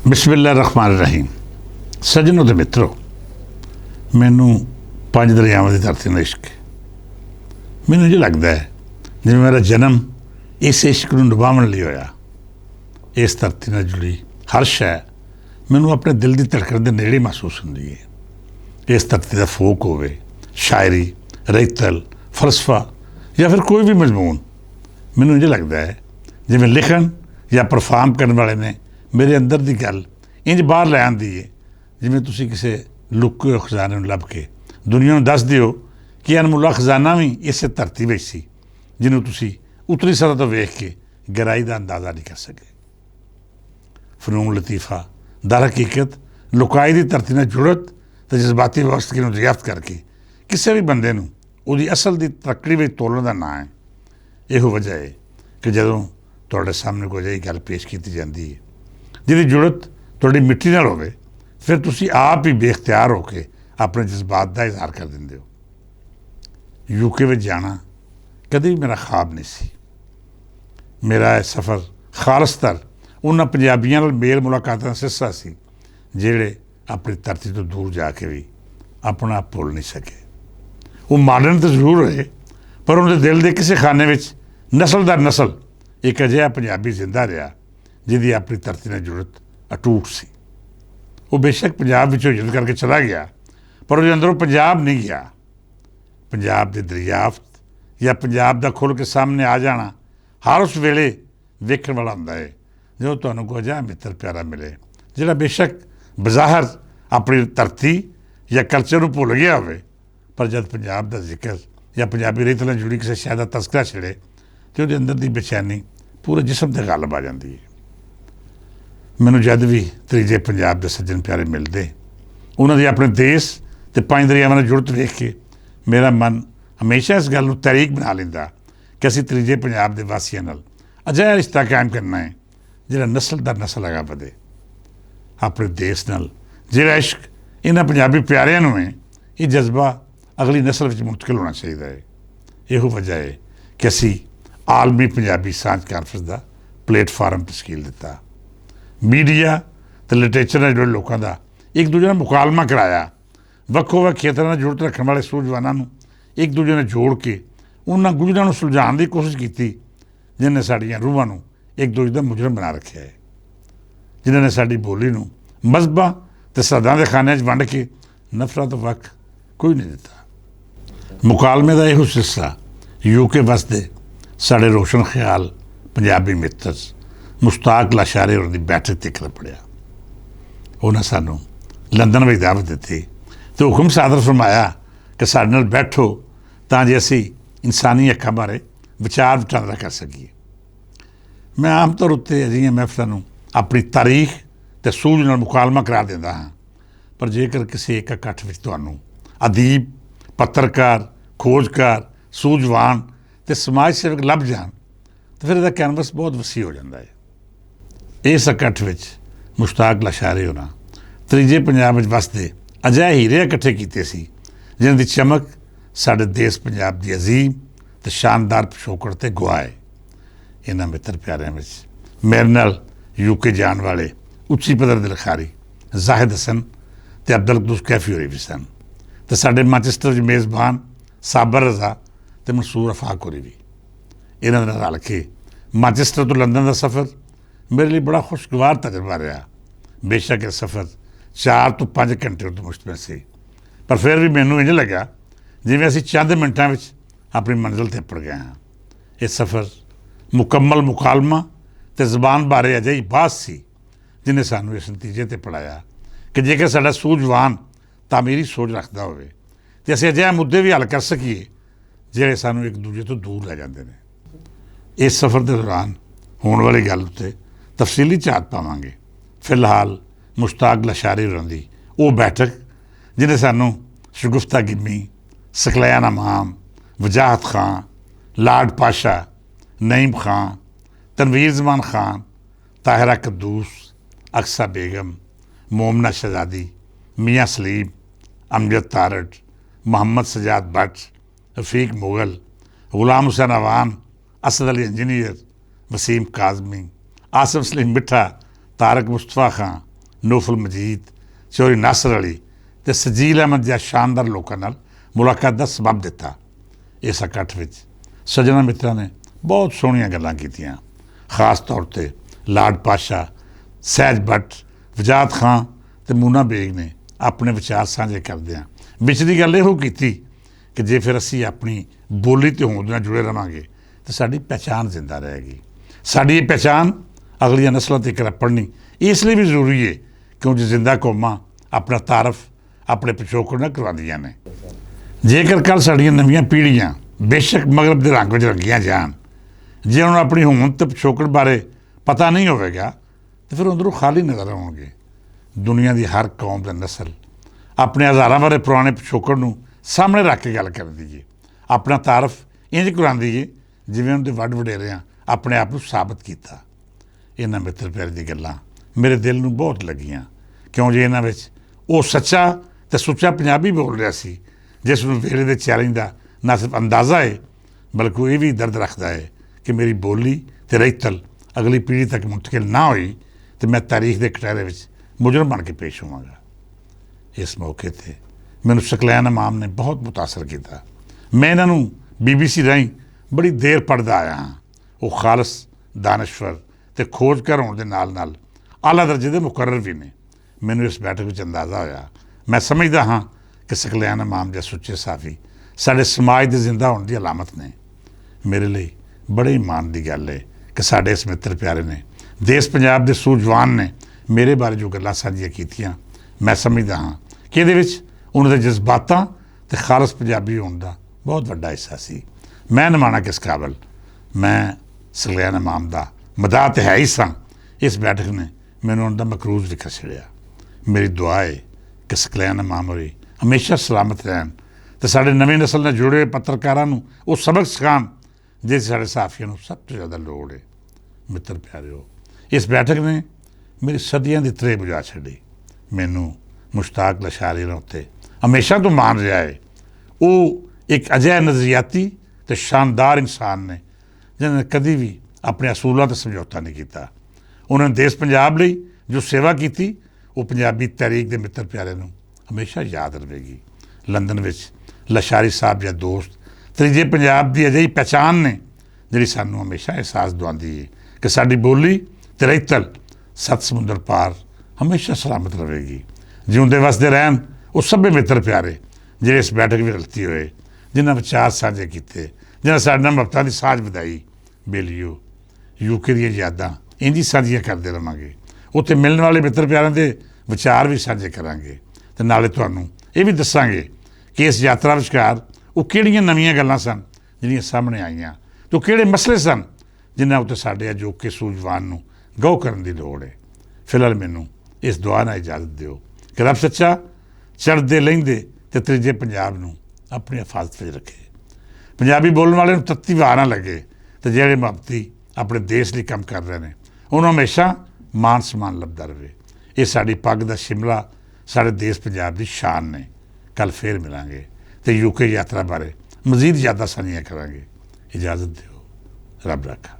बिस्मिल्लाहिर्रहमानिर्रहीम। सज्जनों ते मित्रों, मैनू पंज दरियावां की धरती नाल इश्क है। मैनू ये लगता है जिवें मेरा जन्म इस इश्क नूं निभाउण लई होया। इस धरती नाल जुड़ी हर शै मैनू अपने दिल की धड़कन के नेड़े महसूस हुंदी है। इस धरती का फोक होवे, शायरी, रेतल, फलसफा या फिर कोई भी मजमून, मैनू ये लगता है जिवें लिखण या परफॉर्म करने वाले ने मेरे अंदर की गल इंज बाहर लै आंदी है, जिवें तुसीं किसी लुके होए खजाने नूं लभ के दुनिया नूं दस दिओ कि अनमुला खजाना भी इस धरती विच सी, जिन्हों तुसीं उतली सतह तो वेख के गहराई का अंदाज़ा नहीं कर सके। फनून लतीफ़ा दर हकीकत लुकाई की धरती नाल जुड़त तो जज्बाती व्यवस्था नूं दरियाफ्त करके किसी भी बंदे नूं उहदी असल की तरक्कड़ी में तोलण का नाम है। इहो वजह है कि जदों तुहाडे सामने कोई अजिही गल पेश की जाती है जिहदी जुड़त तुहाडी मिट्टी नाल होवे, फिर तुसीं आप ही बेख्तियार होकर अपने जज्बात का इजहार कर दिंदे हो। यूके में जाना कभी भी मेरा ख्वाब नहीं सी। मेरा यह सफ़र खालसतर उन्हां पंजाबियां नाल मेल मुलाकातां दा सिलसिला सी जिहड़े अपनी धरती तो दूर जाके भी अपना आप भुल नहीं सके। वो मॉडर्न तो जरूर होए, पर उनके दिल के किसी खाने में नस्ल दर नस्ल एक अजिहा पंजाबी जिंदा रहा जिहदी अपनी धरती नाल जुड़त अटूट सी। वो बेशक पंजाब विचों हिजरत करके चला गया, पर उसके अंदरों पंजाब नहीं गया। पंजाब की दरियाफ्त या पंजाब का खुल के सामने आ जाना हर उस वेले वेखण वाला हुंदा है जो तुहानूं कोई अजिहा मित्र प्यारा मिले जिहड़ा बेशक बज़ाहिर अपनी धरती या कल्चर नूं भुल गया होवे, पर जब पंजाब का जिक्र या पंजाबी रीत नाल जुड़ी किसी शै दा तस्करा छिड़े तो उसके अंदर की बेचैनी पूरे जिसम ते गलब आ जाती है। मैनूं जद भी त्रीजे पंजाब के सज्जन प्यारे मिलते, उन्होंने अपने देश ते पंज दरियावां नाल जुड़त वेख के मेरा मन हमेशा इस गल नूं तहरीक बना लैंदा कि असीं त्रीजे पंजाब के वासियों नाल अजिहा रिश्ता कायम करना है जिहड़ा नस्ल दर नस्ल अगा वधे। अपने देश नाल जिहड़ा इश्क इन्हां पंजाबी प्यारिਆਂ नूं है, ये जज्बा अगली नस्ल में मुंतकिल होना चाहिए है। इहो वजह है कि असीं आलमी पंजाबी सांझ कानफ्रेंस का प्लेटफार्म तश्कील दिता। मीडिया तो लिटरेचर ने जुड़े लोगों का एक दूजे ने मुकालमा कराया। ਵੱਖੋ ਵੱਖ खेतरों में जुड़त रखने वाले सूझवानों एक दूजे ने जोड़ के उन्होंने गुजरां सुलझाने की कोशिश की जिन्हें साड़ियाँ रूहां नूं एक दूजे का मुजरम बना रखा है, जिन्होंने साड़ी बोली नूं मजहबां ते सदां के खाने वंड के नफरत तो वक् कोई नहीं दिता। मुकालमे का यहो सिलसिला यूके वसदे साढ़े रोशन ख्याल पंजाबी मित्र मुश्ताक लाशारी और बैठक तिकड़ पढ़िया। उन्हें सानू लंदन में दावत दी तो हुक्म सादर फरमाया कि साडे नाल बैठो तां जे असीं इंसानी हक्कां बारे विचार वटांदरा कर सकीए। मैं आम तौर उत्ते अजिहियां महफिलां नूं अपनी तारीख ते सूझ नाल मुकालमा करार दिंदा हाँ, पर जेकर किसी एक इकट्ठ विच तुहानूं अदीब, पत्रकार, खोजकार, सूझवान ते समाज सेवक लभ जाण तो फिर इसका कैनवस बहुत वसी हो जाता है। इस इकट्ठ विच मुश्ताक लाशारी होना त्रीजे पंजाब विच वसदे अजिहे हीरे इकट्ठे कीते सी जिन्हां दी चमक साडे देश पंजाब की अजीम ते शानदार पिछोकड़ ते गवाह है। इन्हां मित्र प्यारिਆਂ विच मेरे नाल यूके जाण वाले उच्ची पद्धर दे लिखारी जाहिद हसन ते अब्दुल कुद्दूस कैफी होरी भी सन, ते साडे मैनचेस्टर च मेज़बान साबर रज़ा ते मंसूर अफाक होरी भी। इन्हां नाल रल के मैनचेस्टर तो लंदन का सफ़र मेरे लिए बड़ा खुशगवार तजर्बा रहा। बेशक यह सफ़र 4 तो 5 घंटे तो मुश्तमिल सी, पर फिर भी मैनू इंज लगा जिवें असीं चंद मिनटां विच अपनी मंजिल ते उपड़ गए हाँ। यह सफ़र मुकम्मल मुकालमा ते ज़बान बारे अजिही बहस सी जिन्हें सानू इस नतीजे ते पढ़ाया कि जेकर साडा सूझवान तामीरी सोच रखता होवे ते असीं अजिहे मुद्दे भी हल कर सकीए जिहड़े सानू एक दूजे तो दूर लै जांदे ने। इस सफ़र के दौरान होने वाली गल उत्ते तफसीली झात पावांगे। फिलहाल मुश्ताक लाशारी होरां दी वो बैठक जिन्हें सानू शगुफ्ता गिम्मी, सकलैन इमाम, वजाहत खां, लाड पाशा, नईम खां, तनवीर जमान खान, ताहिरा कद्दूस, अक्सा बेगम, मोमना शहजादी, मियाँ सलीम, अमजद तारड़, मोहम्मद सजाद भट्ट, रफ़ीक मुगल, गुलाम हुसैन अवान, असद अली इंजीनियर, वसीम काजमी, आसिफ सलीम मिठा, तारक मुस्तफ़ा खां, ਨੌਫਲ ਮਜੀਦ, ਚੌਧਰੀ ਨਾਸਰ ਅਲੀ ਅਤੇ ਸਜੀਲ ਅਹਿਮਦ ਜਿਹਾ ਸ਼ਾਨਦਾਰ ਲੋਕਾਂ ਨਾਲ ਮੁਲਾਕਾਤ ਦਾ ਸਬਬ ਦਿੱਤਾ। ਇਸ ਇਕੱਠ ਵਿੱਚ ਸੱਜਣਾ ਮਿੱਤਰਾਂ ਨੇ ਬਹੁਤ ਸੋਹਣੀਆਂ ਗੱਲਾਂ ਕੀਤੀਆਂ। ਖਾਸ ਤੌਰ 'ਤੇ ਲਾਰਡ ਪਾਸ਼ਾ, ਸਹਿਜ ਭੱਟ, ਵਜਾਦ ਖਾਂ ਅਤੇ ਮੂਨਾ ਬੇਗ ਨੇ ਆਪਣੇ ਵਿਚਾਰ ਸਾਂਝੇ ਕਰਦਿਆਂ ਵਿਚਲੀ ਗੱਲ ਇਹੋ ਕੀਤੀ ਕਿ ਜੇ ਫਿਰ ਅਸੀਂ ਆਪਣੀ ਬੋਲੀ ਅਤੇ ਹੋਂਦ ਨਾਲ ਜੁੜੇ ਰਹਾਂਗੇ ਤਾਂ ਸਾਡੀ ਪਹਿਚਾਣ ਜ਼ਿੰਦਾ ਰਹੇਗੀ। ਸਾਡੀ ਇਹ ਪਹਿਚਾਣ ਅਗਲੀਆਂ ਨਸਲਾਂ ਤੱਕ ਪੜ੍ਹਨੀ ਇਸ ਲਈ ਵੀ ਜ਼ਰੂਰੀ ਹੈ ਕਿਉਂਕਿ ਜ਼ਿੰਦਾ ਕੌਮਾਂ ਆਪਣਾ ਤਾਰਫ ਆਪਣੇ ਪਿਛੋਕੜ ਨਾਲ ਕਰਵਾਉਂਦੀਆਂ ਨੇ। ਜੇਕਰ ਕੱਲ੍ਹ ਸਾਡੀਆਂ ਨਵੀਆਂ ਪੀੜ੍ਹੀਆਂ ਬੇਸ਼ੱਕ ਮਗਰਬ ਦੇ ਰੰਗ ਵਿੱਚ ਰੰਗੀਆਂ ਜਾਣ, ਜੇ ਉਹਨਾਂ ਨੂੰ ਆਪਣੀ ਹੋਂਦ ਅਤੇ ਪਿਛੋਕੜ ਬਾਰੇ ਪਤਾ ਨਹੀਂ ਹੋਵੇਗਾ ਤਾਂ ਫਿਰ ਅੰਦਰੋਂ ਖਾਲੀ ਨਜ਼ਰ ਆਉਣਗੇ। ਦੁਨੀਆ ਦੀ ਹਰ ਕੌਮ ਦਾ ਨਸਲ ਆਪਣੇ ਹਜ਼ਾਰਾਂ ਬਾਰੇ ਪੁਰਾਣੇ ਪਿਛੋਕੜ ਨੂੰ ਸਾਹਮਣੇ ਰੱਖ ਕੇ ਗੱਲ ਕਰਦੀ ਹੈ, ਆਪਣਾ ਤਾਰਫ ਇੰਝ ਕਰਵਾਉਂਦੀ ਹੈ ਜਿਵੇਂ ਉਹਨਾਂ ਦੇ ਵੱਡ ਵਡੇਰਿਆਂ ਆਪਣੇ ਆਪ ਨੂੰ ਸਾਬਤ ਕੀਤਾ। ਇਹਨਾਂ ਮਿੱਤਰ ਪਿਆਰੇ ਦੀ ਗੱਲਾਂ ਮੇਰੇ ਦਿਲ ਨੂੰ ਬਹੁਤ ਲੱਗੀਆਂ ਕਿਉਂ ਜੇ ਇਹਨਾਂ ਵਿੱਚ ਉਹ ਸੱਚਾ ਅਤੇ ਸੁੱਚਾ ਪੰਜਾਬੀ ਬੋਲ ਰਿਹਾ ਸੀ ਜਿਸ ਨੂੰ ਵੇਲੇ ਦੇ ਚੈਲੰਜ ਦਾ ਨਾ ਸਿਰਫ ਅੰਦਾਜ਼ਾ ਹੈ ਬਲਕਿ ਉਹ ਇਹ ਵੀ ਦਰਦ ਰੱਖਦਾ ਹੈ ਕਿ ਮੇਰੀ ਬੋਲੀ ਅਤੇ ਰਹਿਤਲ ਅਗਲੀ ਪੀੜ੍ਹੀ ਤੱਕ ਮੁੰਤਕਿਲ ਨਾ ਹੋਈ ਅਤੇ ਮੈਂ ਤਾਰੀਖ ਦੇ ਕਟਹਿਰੇ ਵਿੱਚ ਮੁਜਰਮ ਬਣ ਕੇ ਪੇਸ਼ ਹੋਵਾਂਗਾ। ਇਸ ਮੌਕੇ 'ਤੇ ਮੈਨੂੰ ਸਕਲੈਨ ਇਮਾਮ ਨੇ ਬਹੁਤ ਮੁਤਾਸਰ ਕੀਤਾ। ਮੈਂ ਇਹਨਾਂ ਨੂੰ BBC ਰਾਹੀਂ ਬੜੀ ਦੇਰ ਪੜ੍ਹਦਾ ਆਇਆ ਹਾਂ। ਉਹ ਖਾਲਸ, ਦਾਨਸ਼ਵਰ ਅਤੇ ਖੋਜਕਾਰ ਹੋਣ ਦੇ ਨਾਲ ਨਾਲ ਆਲਾ ਦਰਜੇ ਦੇ ਮੁਕਰਰ ਵੀ ਨੇ। ਮੈਨੂੰ ਇਸ ਬੈਠਕ ਵਿੱਚ ਅੰਦਾਜ਼ਾ ਹੋਇਆ, ਮੈਂ ਸਮਝਦਾ ਹਾਂ ਕਿ ਸਕਲੈਨ ਇਮਾਮ ਦੇ ਸੁੱਚੇ ਸਾਫੀ ਸਾਡੇ ਸਮਾਜ ਦੇ ਜ਼ਿੰਦਾ ਹੋਣ ਦੀ ਅਲਾਮਤ ਨੇ। ਮੇਰੇ ਲਈ ਬੜੇ ਮਾਣ ਦੀ ਗੱਲ ਹੈ ਕਿ ਸਾਡੇ ਇਸ ਮਿੱਤਰ ਪਿਆਰੇ ਨੇ, ਦੇਸ਼ ਪੰਜਾਬ ਦੇ ਸੂਝਵਾਨ ਨੇ ਮੇਰੇ ਬਾਰੇ ਜੋ ਗੱਲਾਂ ਸਾਂਝੀਆਂ ਕੀਤੀਆਂ, ਮੈਂ ਸਮਝਦਾ ਹਾਂ ਕਿ ਇਹਦੇ ਵਿੱਚ ਉਹਨਾਂ ਦੇ ਜਜ਼ਬਾਤਾਂ ਅਤੇ ਖਾਲਸ ਪੰਜਾਬੀ ਹੋਣ ਦਾ ਬਹੁਤ ਵੱਡਾ ਹਿੱਸਾ ਸੀ। ਮੈਂ ਨਿਮਾਣਾ ਕਿਸ ਕਾਬਲ, ਮੈਂ ਸਕਲੈਨ ਇਮਾਮ ਦਾ ਮਦਾਹ ਤਾਂ ਹੈ ਹੀ ਸਾਂ। ਇਸ ਬੈਠਕ ਨੇ ਮੈਨੂੰ ਉਹਨਾਂ ਦਾ ਮਕਰੂਜ਼ ਵੀ ਖਸੇੜਿਆ। ਮੇਰੀ ਦੁਆ ਹੈ ਕਿ ਸਕਲੈਨ ਇਮਾਮ ਹੋਰੀ ਹਮੇਸ਼ਾ ਸਲਾਮਤ ਰਹਿਣ ਅਤੇ ਸਾਡੇ ਨਵੀਂ ਨਸਲ ਨਾਲ ਜੁੜੇ ਹੋਏ ਪੱਤਰਕਾਰਾਂ ਨੂੰ ਉਹ ਸਬਕ ਸਿਖਾਉਣ ਜਿਸ ਸਾਡੇ ਸਾਥੀਆਂ ਨੂੰ ਸਭ ਤੋਂ ਜ਼ਿਆਦਾ ਲੋੜ ਹੈ। ਮਿੱਤਰ ਪਿਆਰਿਓ, ਇਸ ਬੈਠਕ ਨੇ ਮੇਰੀ ਸਦੀਆਂ ਦੀ ਤ੍ਰੇਹ ਬੁਝਾ ਛੱਡੀ। ਮੈਨੂੰ ਮੁਸ਼ਤਾਕ ਲਸ਼ਾਰੀ ਉੱਤੇ ਹਮੇਸ਼ਾ ਤੋਂ ਮਾਣ ਰਿਹਾ ਹੈ। ਉਹ ਇੱਕ ਅਜਿਹਾ ਨਜ਼ਰੀਆਤੀ ਅਤੇ ਸ਼ਾਨਦਾਰ ਇਨਸਾਨ ਨੇ ਜਿਹਨਾਂ ਨੇ ਕਦੀ ਵੀ ਆਪਣੇ ਅਸੂਲਾਂ 'ਤੇ ਸਮਝੌਤਾ ਨਹੀਂ ਕੀਤਾ। ਉਹਨਾਂ ਨੇ ਦੇਸ਼ ਪੰਜਾਬ ਲਈ ਜੋ ਸੇਵਾ ਕੀਤੀ ਉਹ ਪੰਜਾਬੀ ਤਹਿਰੀਕ ਦੇ ਮਿੱਤਰ ਪਿਆਰੇ ਨੂੰ ਹਮੇਸ਼ਾ ਯਾਦ ਰਹੇਗੀ। ਲੰਦਨ ਵਿੱਚ ਲਸ਼ਾਰੀ ਸਾਹਿਬ ਜਾਂ ਦੋਸਤ ਤੀਜੇ ਪੰਜਾਬ ਦੀ ਅਜਿਹੀ ਪਹਿਚਾਣ ਨੇ ਜਿਹੜੀ ਸਾਨੂੰ ਹਮੇਸ਼ਾ ਅਹਿਸਾਸ ਦਿਵਾਉਂਦੀ ਹੈ ਕਿ ਸਾਡੀ ਬੋਲੀ ਅਤੇ ਰਹਿਤਲ ਸੱਤ ਸਮੁੰਦਰ ਪਾਰ ਹਮੇਸ਼ਾ ਸਲਾਮਤ ਰਹੇਗੀ। ਜਿਉਂਦੇ ਵਸਦੇ ਰਹਿਣ ਉਹ ਸਭੇ ਮਿੱਤਰ ਪਿਆਰੇ ਜਿਹੜੇ ਇਸ ਬੈਠਕ ਵਿੱਚ ਰਲਤੇ ਹੋਏ, ਜਿਨ੍ਹਾਂ ਵਿਚਾਰ ਸਾਂਝੇ ਕੀਤੇ, ਜਿਨ੍ਹਾਂ ਸਾਡੇ ਨਾਲ ਮੁਹੱਬਤਾਂ ਦੀ ਸਾਂਝ ਵਧਾਈ। ਬੇਲੀਓ, UK ਦੀਆਂ ਯਾਦਾਂ ਇੰਝ ਹੀ ਸਾਂਝੀਆਂ ਕਰਦੇ ਰਹਾਂਗੇ। ਉੱਥੇ ਮਿਲਣ ਵਾਲੇ ਮਿੱਤਰ ਪਿਆਰਿਆਂ ਦੇ ਵਿਚਾਰ ਵੀ ਸਾਂਝੇ ਕਰਾਂਗੇ ਅਤੇ ਨਾਲੇ ਤੁਹਾਨੂੰ ਇਹ ਵੀ ਦੱਸਾਂਗੇ ਕਿ ਇਸ ਯਾਤਰਾ ਵਿਚਕਾਰ ਉਹ ਕਿਹੜੀਆਂ ਨਵੀਆਂ ਗੱਲਾਂ ਸਨ ਜਿਹੜੀਆਂ ਸਾਹਮਣੇ ਆਈਆਂ ਅਤੇ ਉਹ ਕਿਹੜੇ ਮਸਲੇ ਸਨ ਜਿਨ੍ਹਾਂ ਉੱਤੇ ਸਾਡੇ ਅਜੋਕੇ ਸੂਝਵਾਨ ਨੂੰ ਗਹੁ ਕਰਨ ਦੀ ਲੋੜ ਹੈ। ਫਿਲਹਾਲ ਮੈਨੂੰ ਇਸ ਦੁਆ ਨਾਲ ਇਜਾਜ਼ਤ ਦਿਓ ਕਿ ਰੱਬ ਸੱਚਾ ਚੜ੍ਹਦੇ ਲਹਿੰਦੇ ਅਤੇ ਤੀਜੇ ਪੰਜਾਬ ਨੂੰ ਆਪਣੀ ਹਿਫਾਜ਼ਤ ਵਿੱਚ ਰੱਖੇ। ਪੰਜਾਬੀ ਬੋਲਣ ਵਾਲੇ ਨੂੰ ਤੱਤੀ ਵਾਹ ਨਾ ਲੱਗੇ ਅਤੇ ਜਿਹੜੇ ਮੁਹੱਬਤੀ ਆਪਣੇ ਦੇਸ਼ ਲਈ ਕੰਮ ਕਰ ਰਹੇ ਨੇ ਉਹਨੂੰ ਹਮੇਸ਼ਾ ਮਾਨ ਸਨਮਾਨ ਲੱਭਦਾ ਰਹੇ। ਇਹ ਸਾਡੀ ਪੱਗ ਦਾ ਸ਼ਿਮਲਾ ਸਾਡੇ ਦੇਸ਼ ਪੰਜਾਬ ਦੀ ਸ਼ਾਨ ਨੇ। ਕੱਲ੍ਹ ਫੇਰ ਮਿਲਾਂਗੇ ਅਤੇ UK ਯਾਤਰਾ ਬਾਰੇ ਮਜ਼ੀਦ ਯਾਦਾਂ ਸਾਂਝੀਆਂ ਕਰਾਂਗੇ। ਇਜਾਜ਼ਤ ਦਿਓ। ਰੱਬ ਰਾਖਾ।